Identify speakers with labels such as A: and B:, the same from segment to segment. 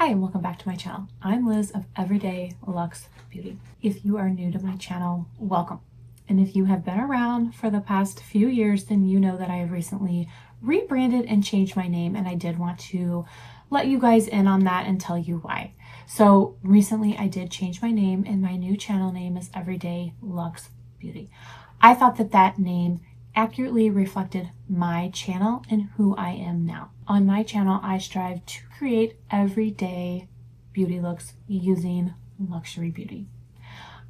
A: Hi and welcome back to my channel. I'm Liz of Everyday Luxe Beauty. If you are new to my channel, welcome. And if you have been around for the past few years, then you know that I have recently rebranded and changed my name, and I did want to let you guys in on that and tell you why. So recently I did change my name, and my new channel name is Everyday Luxe Beauty. I thought that that name accurately reflected my channel and who I am now. On my channel, I strive to create everyday beauty looks using luxury beauty.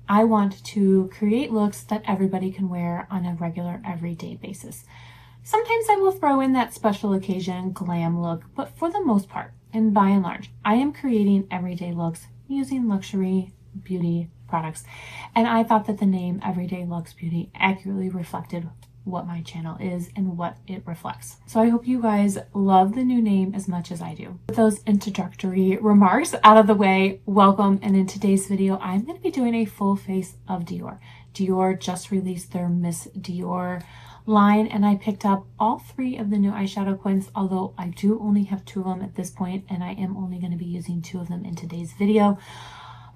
A: I want to create looks that everybody can wear on a regular, everyday basis. Sometimes I will throw in that special occasion glam look, but for the most part, and by and large, I am creating everyday looks using luxury beauty products. And I thought that the name Everyday Luxe Beauty accurately reflected what my channel is and what it reflects. So I hope you guys love the new name as much as I do. With those introductory remarks out of the way, welcome. And in today's video, I'm going to be doing a full face of Dior. Dior just released their Miss Dior line, and I picked up all three of the new eyeshadow quints, although I do only have two of them at this point, and I am only going to be using two of them in today's video.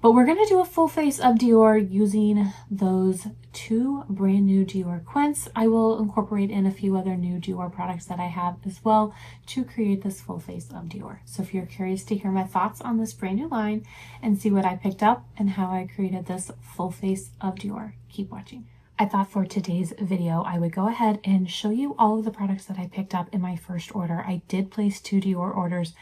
A: But we're going to do a full face of Dior using those two brand new Dior quints. I will incorporate in a few other new Dior products that I have as well to create this full face of Dior. So if you're curious to hear my thoughts on this brand new line and see what I picked up and how I created this full face of Dior, keep watching. I thought for today's video, I would go ahead and show you all of the products that I picked up in my first order. I did place two Dior orders,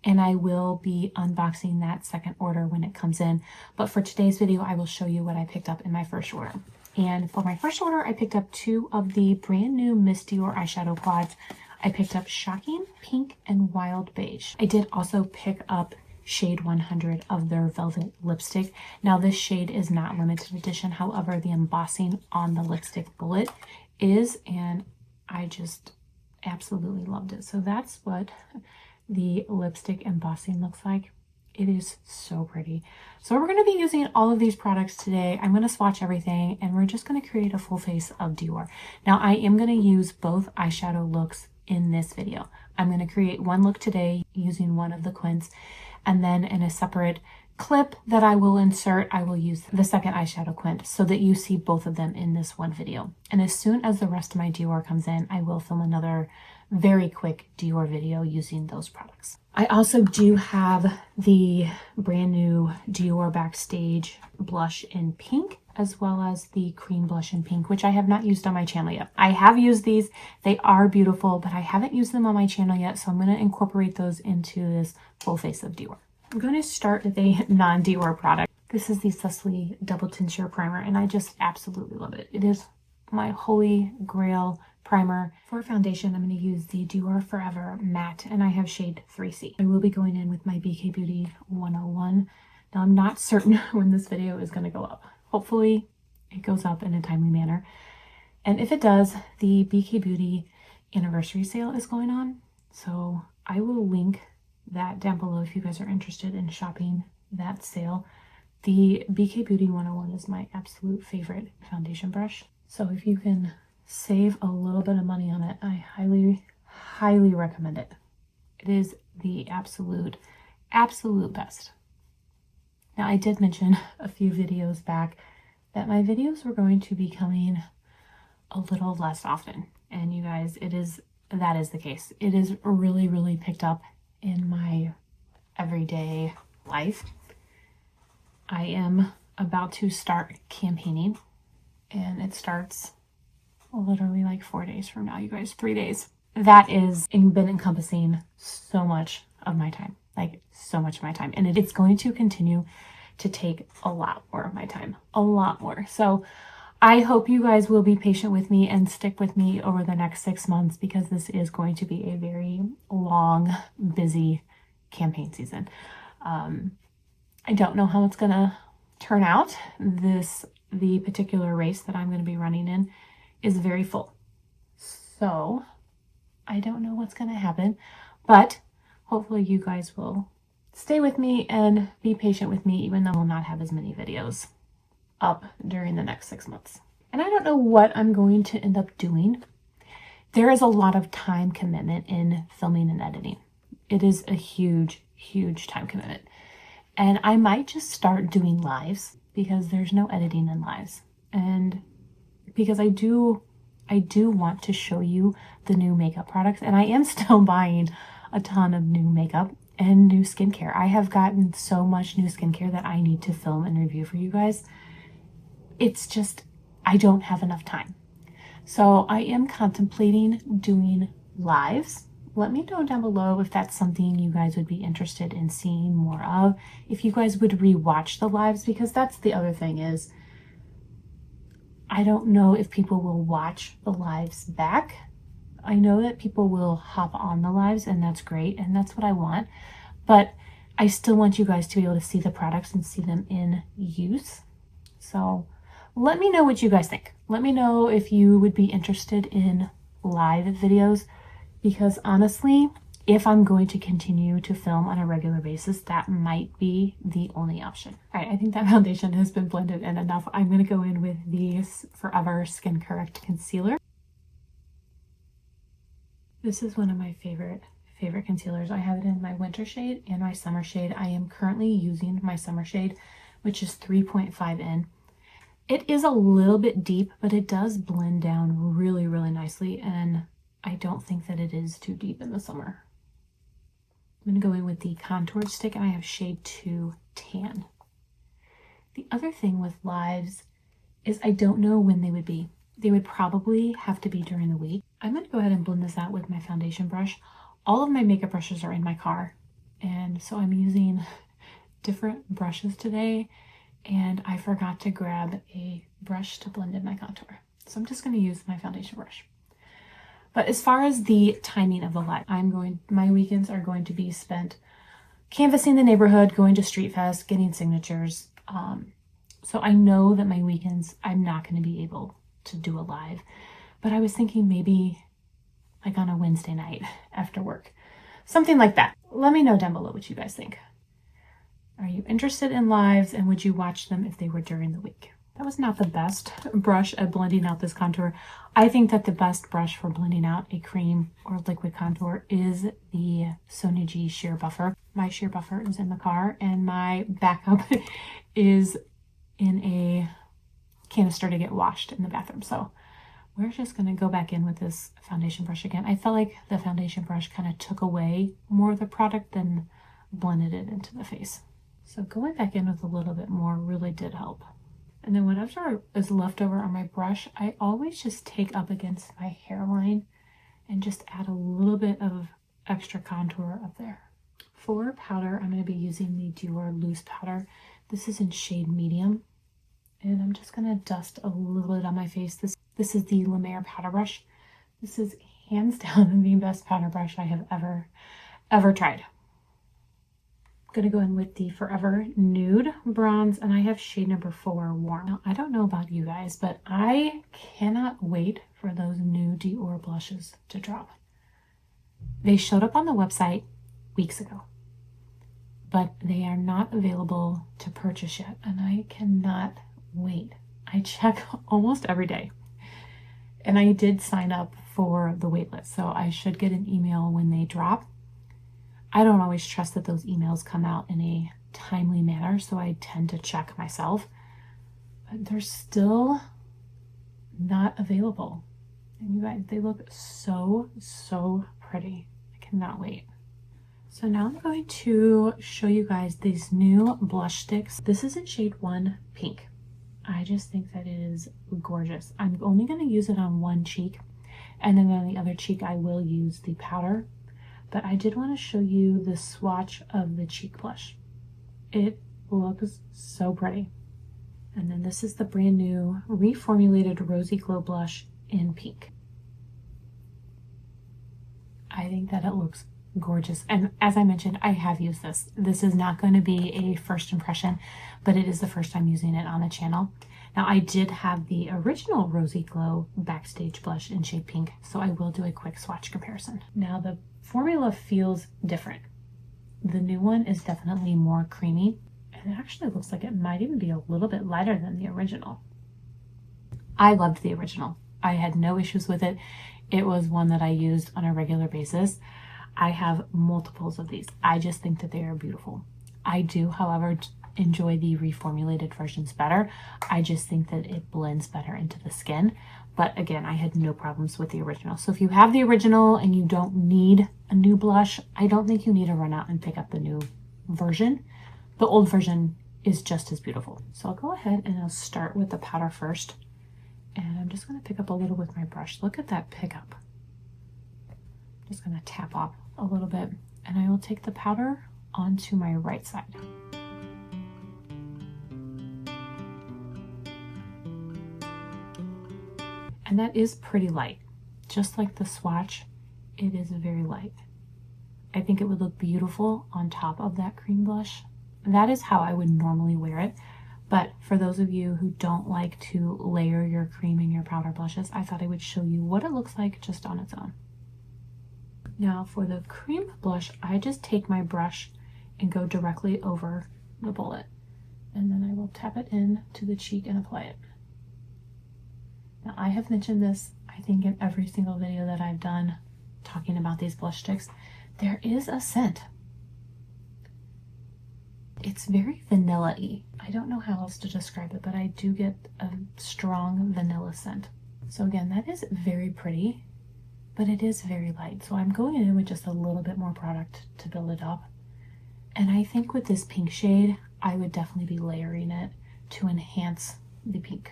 A: and I will be unboxing that second order when it comes in. But for today's video, I will show you what I picked up in my first order. And for my first order, I picked up two of the brand new Miss Dior eyeshadow quads. I picked up Shocking Pink and Wild Beige. I did also pick up shade 100 of their Velvet lipstick. Now this shade is not limited edition. However, the embossing on the lipstick bullet is, and I just absolutely loved it. So that's what the lipstick embossing looks like. It is so pretty. So we're going to be using all of these products today. I'm going to swatch everything, and we're just going to create a full face of Dior. Now I am going to use both eyeshadow looks in this video. I'm going to create one look today using one of the quints, and then in a separate clip that I will insert, I will use the second eyeshadow quint so that you see both of them in this one video. And as soon as the rest of my Dior comes in, I will film another very quick Dior video using those products. I also do have the brand new Dior Backstage blush in pink, as well as the cream blush in pink, which I have not used on my channel yet. I have used these, they are beautiful, but I haven't used them on my channel yet, so I'm going to incorporate those into this full face of Dior. I'm going to start with a non-Dior product. This is the SISLEY Double Tenseur Primer, and I just absolutely love it. It is my holy grail primer. For foundation, I'm going to use the Dior Forever Matte, and I have shade 3C. I will be going in with my BK Beauty 101. Now, I'm not certain when this video is going to go up. Hopefully, it goes up in a timely manner. And if it does, the BK Beauty anniversary sale is going on. So I will link that down below if you guys are interested in shopping that sale. The BK Beauty 101 is my absolute favorite foundation brush. So if you can save a little bit of money on it, I highly recommend it. It is the absolute best. Now, I did mention a few videos back that my videos were going to be coming a little less often, and you guys, that is the case. It is really picked up in my everyday life. I am about to start campaigning, and it starts literally like 4 days from now, you guys, 3 days. That is been encompassing so much of my time, like so much of my time, and it's going to continue to take a lot more of my time, a lot more. So I hope you guys will be patient with me and stick with me over the next 6 months, because this is going to be a very long, busy campaign season. I don't know how it's gonna turn out. The particular race that I'm going to be running in is very full, so I don't know what's going to happen, but hopefully you guys will stay with me and be patient with me, even though I will not have as many videos up during the next 6 months. And I don't know what I'm going to end up doing. There is a lot of time commitment in filming and editing. It is a huge huge time commitment. And I might just start doing lives because there's no editing in lives. And because I do want to show you the new makeup products, and I am still buying a ton of new makeup and new skincare. I have gotten so much new skincare that I need to film and review for you guys. It's just, I don't have enough time. So I am contemplating doing lives. Let me know down below if that's something you guys would be interested in seeing more of. If you guys would rewatch the lives, because that's the other thing is, I don't know if people will watch the lives back. I know that people will hop on the lives, and that's great, and that's what I want. But I still want you guys to be able to see the products and see them in use. So let me know what you guys think. Let me know if you would be interested in live videos, because honestly, if I'm going to continue to film on a regular basis, that might be the only option. All right, I think that foundation has been blended in enough. I'm going to go in with the Forever Skin Correct Concealer. This is one of my favorite concealers. I have it in my winter shade and my summer shade. I am currently using my summer shade, which is 3.5 in. It is a little bit deep, but it does blend down really, really nicely, and I don't think that it is too deep in the summer. I'm going to go in with the contour stick, and I have shade 2 Tan. The other thing with lives is I don't know when they would be. They would probably have to be during the week. I'm going to go ahead and blend this out with my foundation brush. All of my makeup brushes are in my car, and so I'm using different brushes today, and I forgot to grab a brush to blend in my contour. So I'm just going to use my foundation brush. But as far as the timing of the live, my weekends are going to be spent canvassing the neighborhood, going to Street Fest, getting signatures. So I know that my weekends, I'm not going to be able to do a live, but I was thinking maybe like on a Wednesday night after work, something like that. Let me know down below what you guys think. Are you interested in lives, and would you watch them if they were during the week? That was not the best brush at blending out this contour. I think that the best brush for blending out a cream or liquid contour is the Sonia G Sheer Buffer. My sheer buffer is in the car, and my backup is in a canister to get washed in the bathroom. So we're just going to go back in with this foundation brush again. I felt like the foundation brush kind of took away more of the product than blended it into the face. So going back in with a little bit more really did help. And then whatever is left over on my brush, I always just take up against my hairline and just add a little bit of extra contour up there. For powder, I'm going to be using the Dior Loose powder. This is in shade medium. And I'm just going to dust a little bit on my face. This is the La Mer powder brush. This is hands down the best powder brush I have ever tried. I'm going to go in with the Forever Nude bronze, and I have shade number 4 Warm. Now, I don't know about you guys, but I cannot wait for those new Dior blushes to drop. They showed up on the website weeks ago, but they are not available to purchase yet, and I cannot wait. I check almost every day, and I did sign up for the waitlist, so I should get an email when they drop. I don't always trust that those emails come out in a timely manner, so I tend to check myself, but they're still not available. And you guys, they look so pretty. I cannot wait. So now I'm going to show you guys these new blush sticks. This is in shade 1 Pink. I just think that it is gorgeous. I'm only going to use it on one cheek, and then on the other cheek I will use the powder. But I did want to show you the swatch of the cheek blush. It looks so pretty. And then this is the brand new reformulated Rosy Glow blush in pink. I think that it looks gorgeous. And as I mentioned, I have used this. This is not going to be a first impression, but it is the first time using it on the channel. Now, I did have the original Rosy Glow Backstage blush in shade pink, so I will do a quick swatch comparison. Now, the formula feels different. The new one is definitely more creamy, and it actually looks like it might even be a little bit lighter than the original. I loved the original. I had no issues with it. It was one that I used on a regular basis. I have multiples of these. I just think that they are beautiful. I do, however, enjoy the reformulated versions better. I just think that it blends better into the skin. But again, I had no problems with the original. So if you have the original and you don't need a new blush, I don't think you need to run out and pick up the new version. The old version is just as beautiful. So I'll go ahead and I'll start with the powder first. And I'm just going to pick up a little with my brush. Look at that pickup. I'm just going to tap off a little bit, and I will take the powder onto my right side. And that is pretty light. Just like the swatch, it is very light. I think it would look beautiful on top of that cream blush. That is how I would normally wear it. But for those of you who don't like to layer your cream and your powder blushes, I thought I would show you what it looks like just on its own. Now for the cream blush, I just take my brush and go directly over the bullet. And then I will tap it in to the cheek and apply it. Now I have mentioned this, I think, in every single video that I've done talking about these blush sticks. There is a scent. It's very vanilla-y. I don't know how else to describe it, but I do get a strong vanilla scent. So again, that is very pretty, but it is very light. So I'm going in with just a little bit more product to build it up. And I think with this pink shade, I would definitely be layering it to enhance the pink.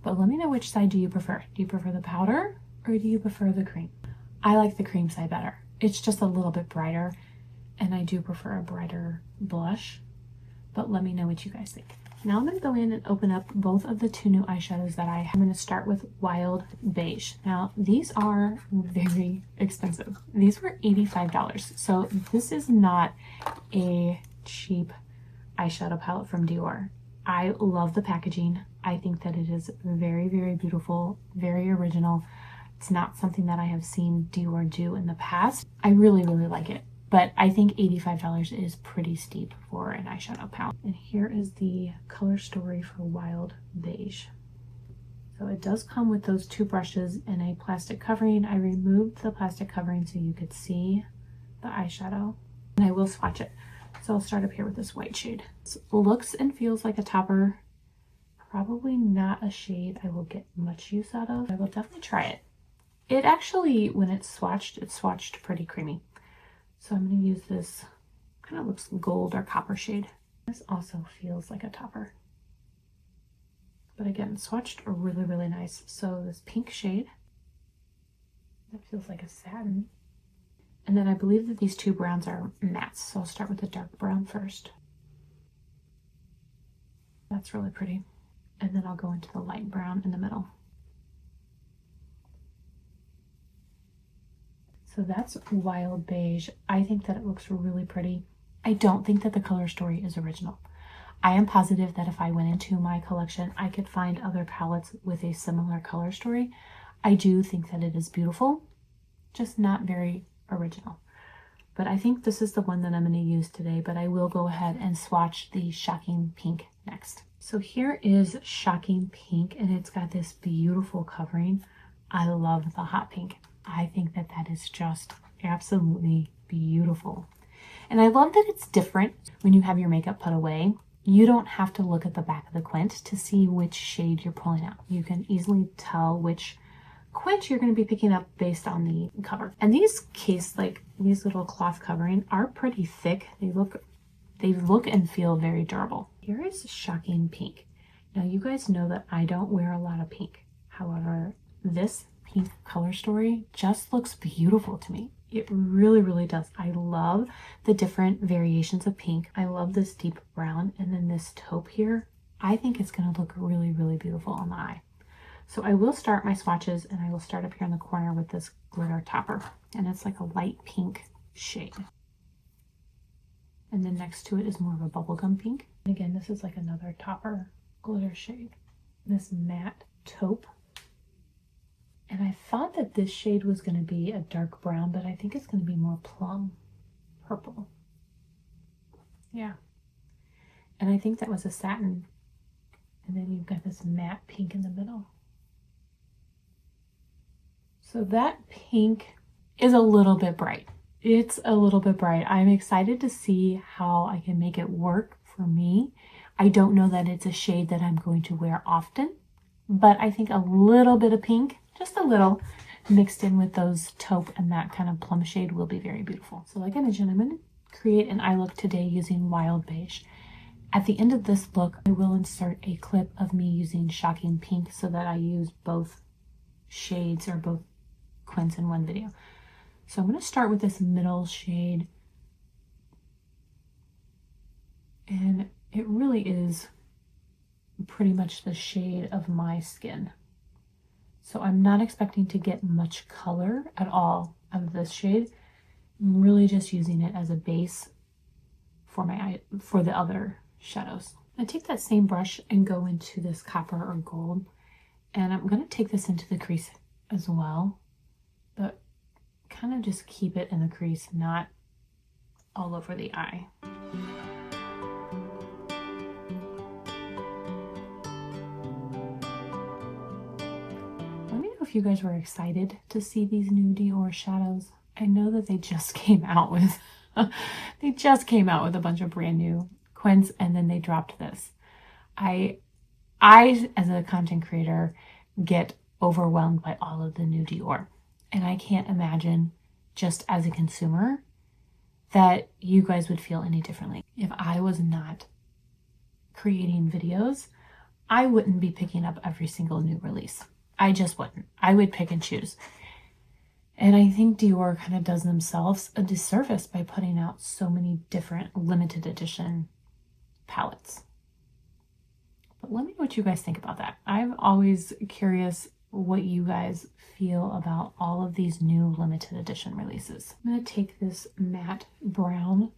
A: But let me know, which side do you prefer? Do you prefer the powder or do you prefer the cream? I like the cream side better. It's just a little bit brighter, and I do prefer a brighter blush, but let me know what you guys think. Now I'm going to go in and open up both of the two new eyeshadows that I have. I'm going to start with Wild Beige. Now these are very expensive. These were $85. So this is not a cheap eyeshadow palette from Dior. I love the packaging. I think that it is very, very beautiful, very original. It's not something that I have seen Dior do in the past. I really, really like it. But I think $85 is pretty steep for an eyeshadow palette. And here is the color story for Wild Beige. So it does come with those two brushes and a plastic covering. I removed the plastic covering so you could see the eyeshadow. And I will swatch it. So I'll start up here with this white shade. It looks and feels like a topper. Probably not a shade I will get much use out of. I will definitely try it. It actually, when it's swatched pretty creamy. So I'm going to use this, kind of looks gold or copper shade. This also feels like a topper. But again, swatched really, really nice. So this pink shade, that feels like a satin. And then I believe that these two browns are mattes. So I'll start with the dark brown first. That's really pretty. And then I'll go into the light brown in the middle. So that's Wild Beige. I think that it looks really pretty. I don't think that the color story is original. I am positive that if I went into my collection, I could find other palettes with a similar color story. I do think that it is beautiful, just not very original. But I think this is the one that I'm going to use today, but I will go ahead and swatch the Shocking Pink next. So here is Shocking Pink, and it's got this beautiful covering. I love the hot pink. I think that that is just absolutely beautiful. And I love that it's different when you have your makeup put away. You don't have to look at the back of the Quint to see which shade you're pulling out. You can easily tell which Quint you're going to be picking up based on the cover. And these these little cloth covering are pretty thick. They look and feel very durable. Here is Shocking Pink. Now you guys know that I don't wear a lot of pink. However, this pink color story just looks beautiful to me. It really, really does. I love the different variations of pink. I love this deep brown, and then this taupe here. I think it's going to look really, really beautiful on the eye. So I will start my swatches, and I will start up here in the corner with this glitter topper, and it's like a light pink shade. And then next to it is more of a bubblegum pink. And again, this is like another topper glitter shade. This matte taupe. And I thought that this shade was going to be a dark brown, but I think it's going to be more plum purple. Yeah. And I think that was a satin. And then you've got this matte pink in the middle. So that pink is a little bit bright. It's a little bit bright. I'm excited to see how I can make it work for me. I don't know that it's a shade that I'm going to wear often, but I think a little bit of pink, just a little, mixed in with those taupe and that kind of plum shade will be very beautiful. So like I mentioned, I'm going to create an eye look today using Wild Beige. At the end of this look, I will insert a clip of me using Shocking Pink so that I use both shades or both Quints in one video. So I'm going to start with this middle shade, and it really is pretty much the shade of my skin. So I'm not expecting to get much color at all out of this shade. I'm really just using it as a base for my eye, for the other shadows. I take that same brush and go into this copper or gold, and I'm going to take this into the crease as well, but kind of just keep it in the crease, not all over the eye. Let me know if you guys were excited to see these new Dior shadows. I know that they just came out with a bunch of brand new Quints, and then they dropped this. I as a content creator get overwhelmed by all of the new Dior, and I can't imagine, just as a consumer, that you guys would feel any differently. If I was not creating videos, I wouldn't be picking up every single new release. I just wouldn't. I would pick and choose. And I think Dior kind of does themselves a disservice by putting out so many different limited edition palettes. But let me know what you guys think about that. I'm always curious what you guys feel about all of these new limited edition releases. I'm going to take this matte brown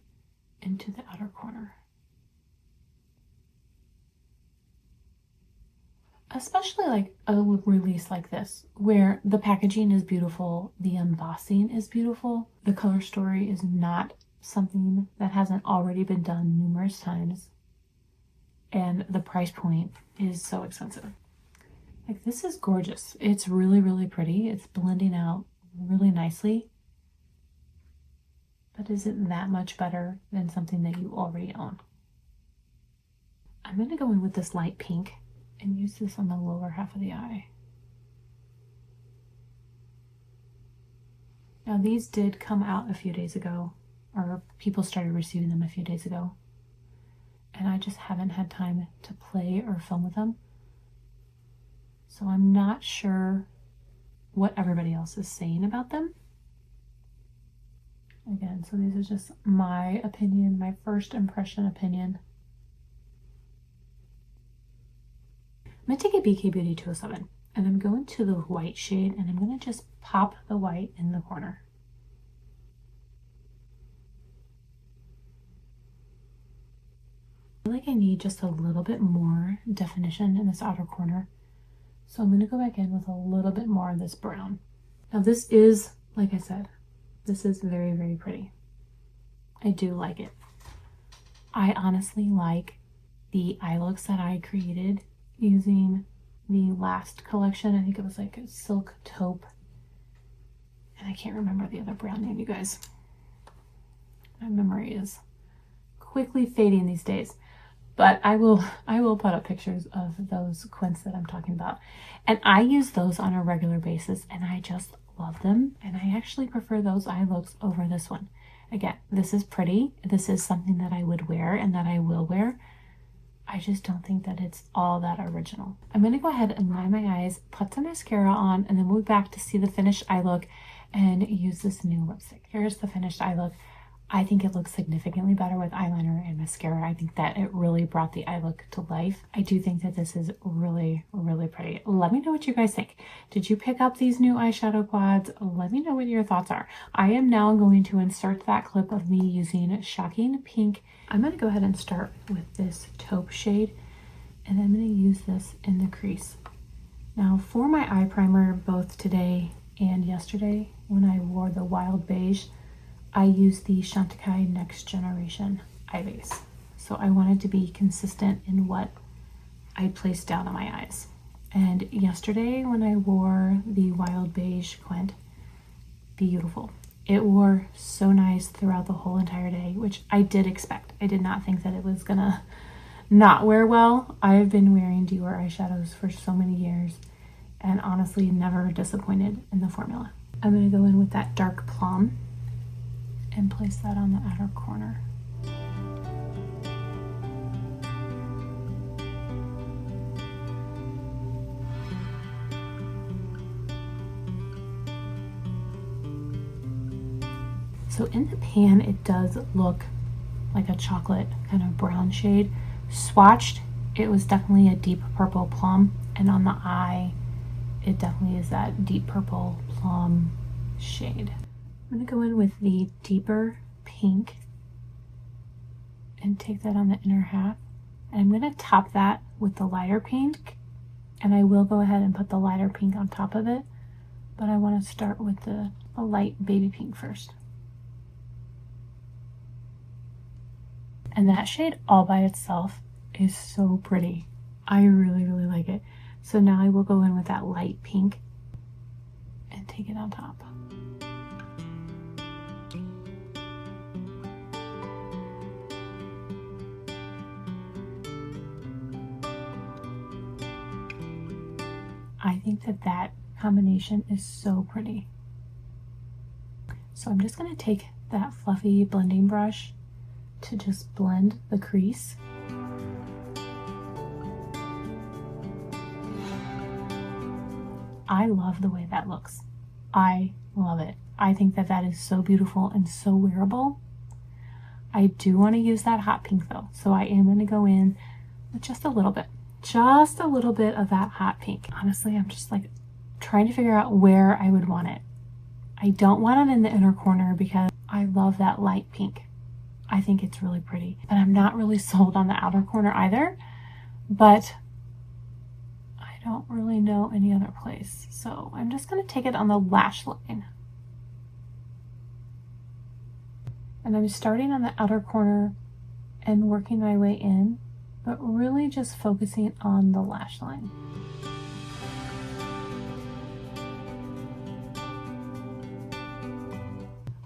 A: into the outer corner. Especially like a release like this, where the packaging is beautiful, the embossing is beautiful, the color story is not something that hasn't already been done numerous times, and the price point is so expensive. Like, this is gorgeous. It's really, really pretty. It's blending out really nicely. But is it that much better than something that you already own? I'm going to go in with this light pink and use this on the lower half of the eye. Now, these did come out a few days ago, or people started receiving them a few days ago, and I just haven't had time to play or film with them. So I'm not sure what everybody else is saying about them. Again, so these are just my opinion, my first impression opinion. I'm going to take a BK Beauty 207, and I'm going to the white shade, and I'm going to just pop the white in the corner. I feel like I need just a little bit more definition in this outer corner. So I'm going to go back in with a little bit more of this brown. Now this is, like I said, this is very, very pretty. I do like it. I honestly like the eye looks that I created using the last collection. I think it was like a silk taupe, and I can't remember the other brown name, you guys. My memory is quickly fading these days, but I will put up pictures of those Quints that I'm talking about, and I use those on a regular basis, and I just love them, and I actually prefer those eye looks over this one. Again, this is pretty. This is something that I would wear and that I will wear. I just don't think that it's all that original. I'm going to go ahead and line my eyes, put some mascara on, and then move back to see the finished eye look and use this new lipstick. Here's the finished eye look. I think it looks significantly better with eyeliner and mascara. I think that it really brought the eye look to life. I do think that this is really, really pretty. Let me know what you guys think. Did you pick up these new eyeshadow quads? Let me know what your thoughts are. I am now going to insert that clip of me using Shocking Pink. I'm going to go ahead and start with this taupe shade, and I'm going to use this in the crease. Now for my eye primer, both today and yesterday, when I wore the Wild Beige, I used the Chantecaille Next Generation eye base. So I wanted to be consistent in what I placed down on my eyes. And yesterday when I wore the Wild Beige Quint, beautiful. It wore so nice throughout the whole entire day, which I did expect. I did not think that it was gonna not wear well. I've been wearing Dior eyeshadows for so many years and honestly never disappointed in the formula. I'm gonna go in with that dark plum and place that on the outer corner. So in the pan, it does look like a chocolate kind of brown shade. Swatched, it was definitely a deep purple plum, and on the eye, it definitely is that deep purple plum shade. I'm gonna go in with the deeper pink and take that on the inner half. And I'm gonna top that with the lighter pink, and I will go ahead and put the lighter pink on top of it, but I wanna start with the light baby pink first. And that shade all by itself is so pretty. I really, really like it. So now I will go in with that light pink and take it on top. I think that that combination is so pretty. So I'm just gonna take that fluffy blending brush to just blend the crease. I love the way that looks. I love it. I think that that is so beautiful and so wearable. I do want to use that hot pink though, so I am going to go in with just a little bit of that hot pink. Honestly, I'm just like trying to figure out where I would want it. I don't want it in the inner corner because I love that light pink. I think it's really pretty, but I'm not really sold on the outer corner either, but I don't really know any other place. So I'm just going to take it on the lash line. And I'm starting on the outer corner and working my way in, but really just focusing on the lash line.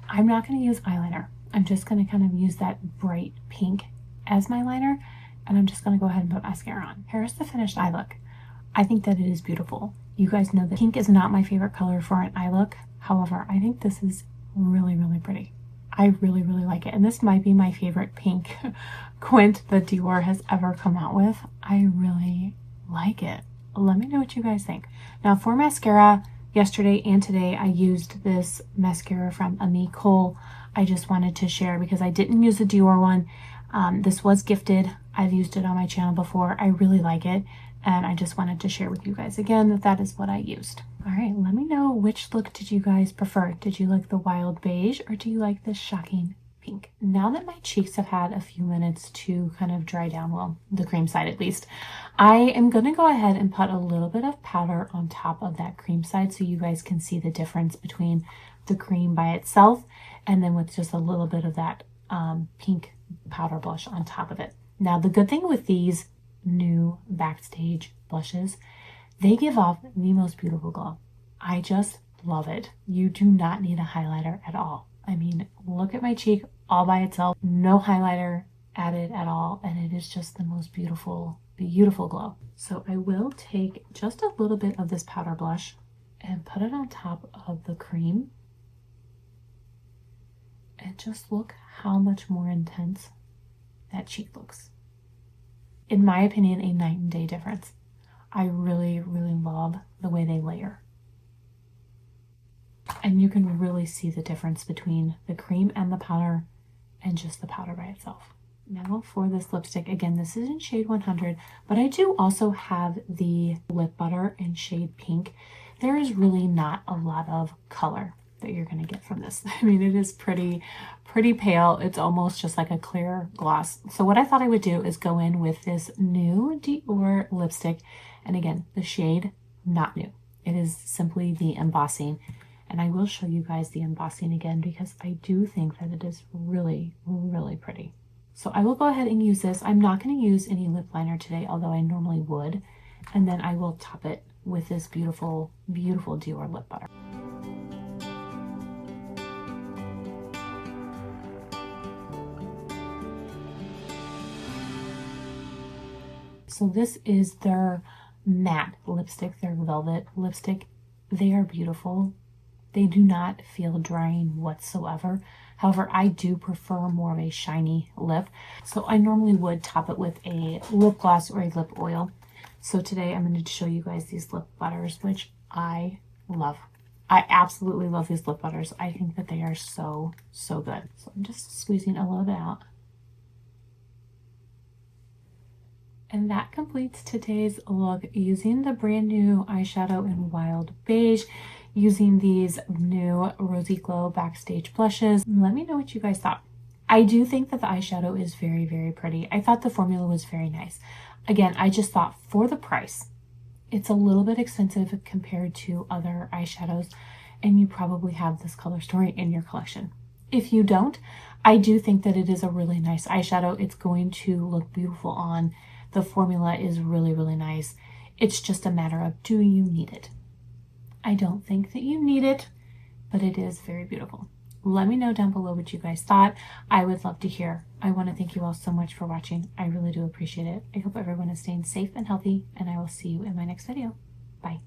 A: I'm not going to use eyeliner. I'm just going to kind of use that bright pink as my liner, and I'm just going to go ahead and put mascara on. Here's the finished eye look. I think that it is beautiful. You guys know that pink is not my favorite color for an eye look. However, I think this is really, really pretty. I really, really like it. And this might be my favorite pink Quint that Dior has ever come out with. I really like it. Let me know what you guys think. Now for mascara, yesterday and today, I used this mascara from Ami Cole. I just wanted to share because I didn't use the Dior one. This was gifted. I've used it on my channel before. I really like it. And I just wanted to share with you guys again that that is what I used. All right, let me know which look did you guys prefer. Did you like the wild beige or do you like this shocking pink? Now that my cheeks have had a few minutes to kind of dry down, well, the cream side at least, I am going to go ahead and put a little bit of powder on top of that cream side so you guys can see the difference between the cream by itself and then with just a little bit of that pink powder blush on top of it. Now, the good thing with these new Backstage blushes, they give off the most beautiful glow. I just love it. You do not need a highlighter at all. I mean, look at my cheek all by itself, no highlighter added at all, and it is just the most beautiful, beautiful glow. So I will take just a little bit of this powder blush and put it on top of the cream, and just look how much more intense that cheek looks. In my opinion, a night and day difference. I really, really love the way they layer. And you can really see the difference between the cream and the powder and just the powder by itself. Now for this lipstick, again, this is in shade 100, but I do also have the lip butter in shade pink. There is really not a lot of color that you're going to get from this. I mean, it is pretty pale. It's almost just like a clear gloss. So what I thought I would do is go in with this new Dior lipstick. And again, the shade, not new. It is simply the embossing. And I will show you guys the embossing again because I do think that it is really, really pretty. So I will go ahead and use this. I'm not going to use any lip liner today, although I normally would. And then I will top it with this beautiful, beautiful Dior lip butter. So this is their matte lipstick, their velvet lipstick. They are beautiful. They do not feel drying whatsoever. However, I do prefer more of a shiny lip. So I normally would top it with a lip gloss or a lip oil. So today I'm going to show you guys these lip butters, which I love. I absolutely love these lip butters. I think that they are so, so good. So I'm just squeezing a little bit out. And that completes today's look using the brand new eyeshadow in Wild Beige, using these new Rosy Glow Backstage blushes. Let me know what you guys thought. I do think that the eyeshadow is very, very pretty. I thought the formula was very nice. Again, I just thought for the price, it's a little bit expensive compared to other eyeshadows, and you probably have this color story in your collection. If you don't, I do think that it is a really nice eyeshadow. It's going to look beautiful on. The formula is really, really nice. It's just a matter of, do you need it? I don't think that you need it, but it is very beautiful. Let me know down below what you guys thought. I would love to hear. I want to thank you all so much for watching. I really do appreciate it. I hope everyone is staying safe and healthy, and I will see you in my next video. Bye.